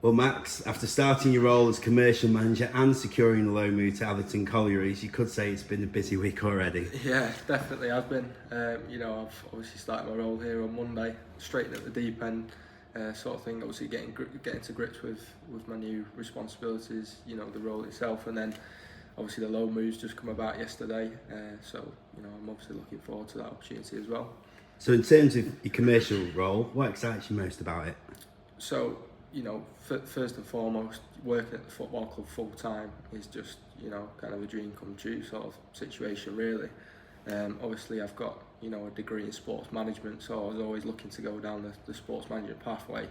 Well, Max, after starting your role as commercial manager and securing the loan move to Atherton Collieries, you could say it's been a busy week already. Yeah, definitely has been. I've obviously started my role here on Monday, straight at the deep end, sort of thing. Obviously, getting to grips with my new responsibilities. The role itself, and then obviously the loan moves just come about yesterday. So I'm obviously looking forward to that opportunity as well. So, in terms of your commercial role, what excites you most about it? So, first and foremost, working at the football club full time is just, kind of a dream come true sort of situation, really. Obviously, I've got, a degree in sports management, so I was always looking to go down the sports management pathway.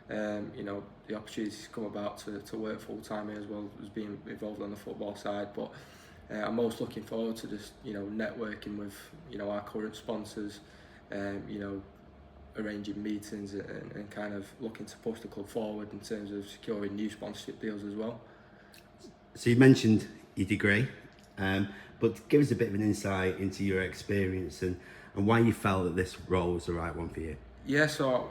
The opportunities come about to work full time here as well as being involved on the football side, but I'm most looking forward to just, networking with, our current sponsors, arranging meetings and kind of looking to push the club forward in terms of securing new sponsorship deals as well. So, you mentioned your degree, but give us a bit of an insight into your experience and why you felt that this role was the right one for you. Yeah, so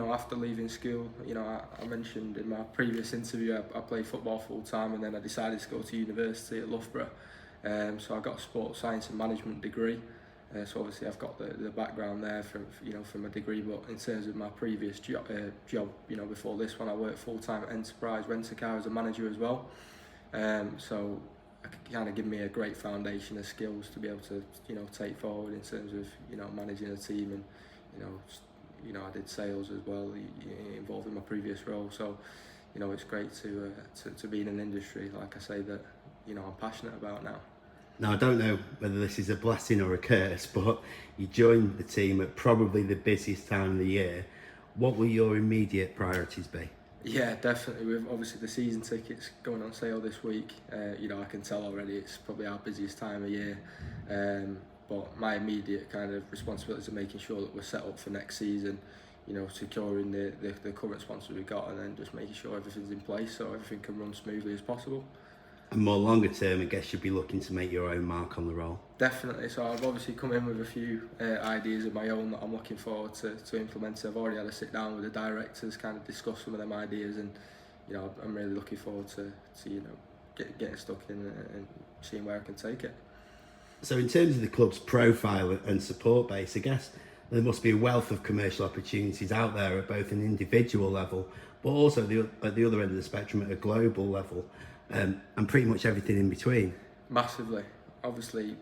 after leaving school, I mentioned in my previous interview I played football full time, and then I decided to go to university at Loughborough. So I got a sports science and management degree. So obviously I've got the background there from my degree, but in terms of my previous job, before this one, I worked full time at Enterprise Rent-A-Car as a manager as well. So it kind of give me a great foundation of skills to be able to take forward in terms of managing a team, and I did sales as well, involved in my previous role. So it's great to be in an industry, like I say, that I'm passionate about now. Now, I don't know whether this is a blessing or a curse, but you joined the team at probably the busiest time of the year. What will your immediate priorities be? Yeah, definitely. With obviously the season tickets going on sale this week, I can tell already it's probably our busiest time of year. But my immediate kind of responsibilities are making sure that we're set up for next season, securing the current sponsors we've got, and then just making sure everything's in place so everything can run smoothly as possible. And more longer term, I guess you'll be looking to make your own mark on the role. Definitely. So I've obviously come in with a few ideas of my own that I'm looking forward to implementing. I've already had a sit down with the directors, kind of discuss some of them ideas, and I'm really looking forward to getting stuck in and seeing where I can take it. So in terms of the club's profile and support base, I guess there must be a wealth of commercial opportunities out there at both an individual level, but also at the other end of the spectrum at a global level. And pretty much everything in between. Massively. Obviously,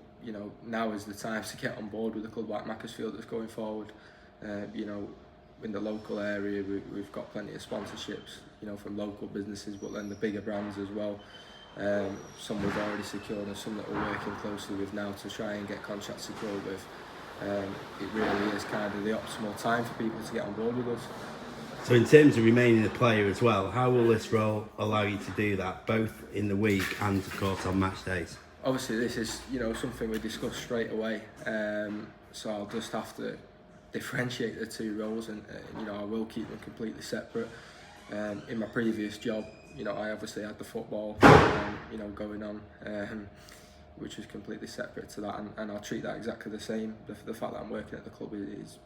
now is the time to get on board with a club like Macclesfield that's going forward. In the local area, we've got plenty of sponsorships, from local businesses, but then the bigger brands as well. Some we've already secured and some that we're working closely with now to try and get contracts secured with. It really is kind of the optimal time for people to get on board with us. So in terms of remaining a player as well, how will this role allow you to do that, both in the week and, of course, on match days? Obviously, this is something we discussed straight away. So I'll just have to differentiate the two roles, and I will keep them completely separate. In my previous job, I obviously had the football, going on, which was completely separate to that, and I'll treat that exactly the same. The fact that I'm working at the club is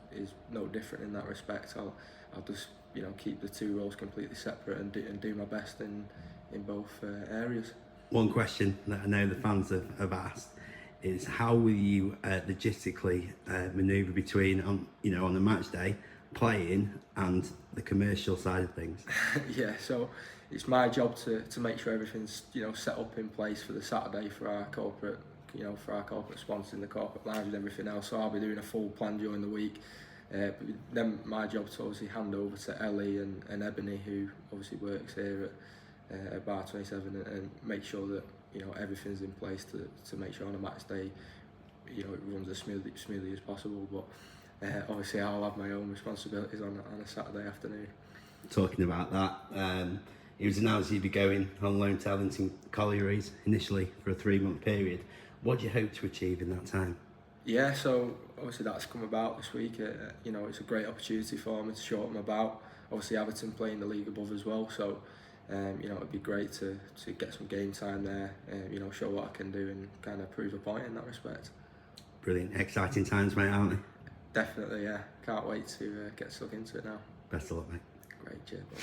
no different in that respect. I'll just keep the two roles completely separate and do my best in both areas. One question that I know the fans have asked is how will you logistically manoeuvre between on the match day playing and the commercial side of things? Yeah, so it's my job to make sure everything's set up in place for the Saturday for our corporate sponsors in the corporate lounge and everything else. So I'll be doing a full plan during the week. But then my job to obviously hand over to Ellie and Ebony, who obviously works here at Bar 27, and make sure that everything's in place to make sure on a match day it runs as smoothly as possible. But obviously I'll have my own responsibilities on a Saturday afternoon. Talking about that, it was announced you'd be going on loan to Atherton Collieries initially for a 3-month period. What do you hope to achieve in that time? Yeah, so obviously that's come about this week. It's a great opportunity for me to show what I'm about. Obviously Everton playing the league above as well, so it'd be great to get some game time there. Show what I can do and kind of prove a point in that respect. Brilliant, exciting times, mate, aren't they? Definitely, yeah. Can't wait to get stuck into it now. Best of luck, mate. Great, cheers, bud.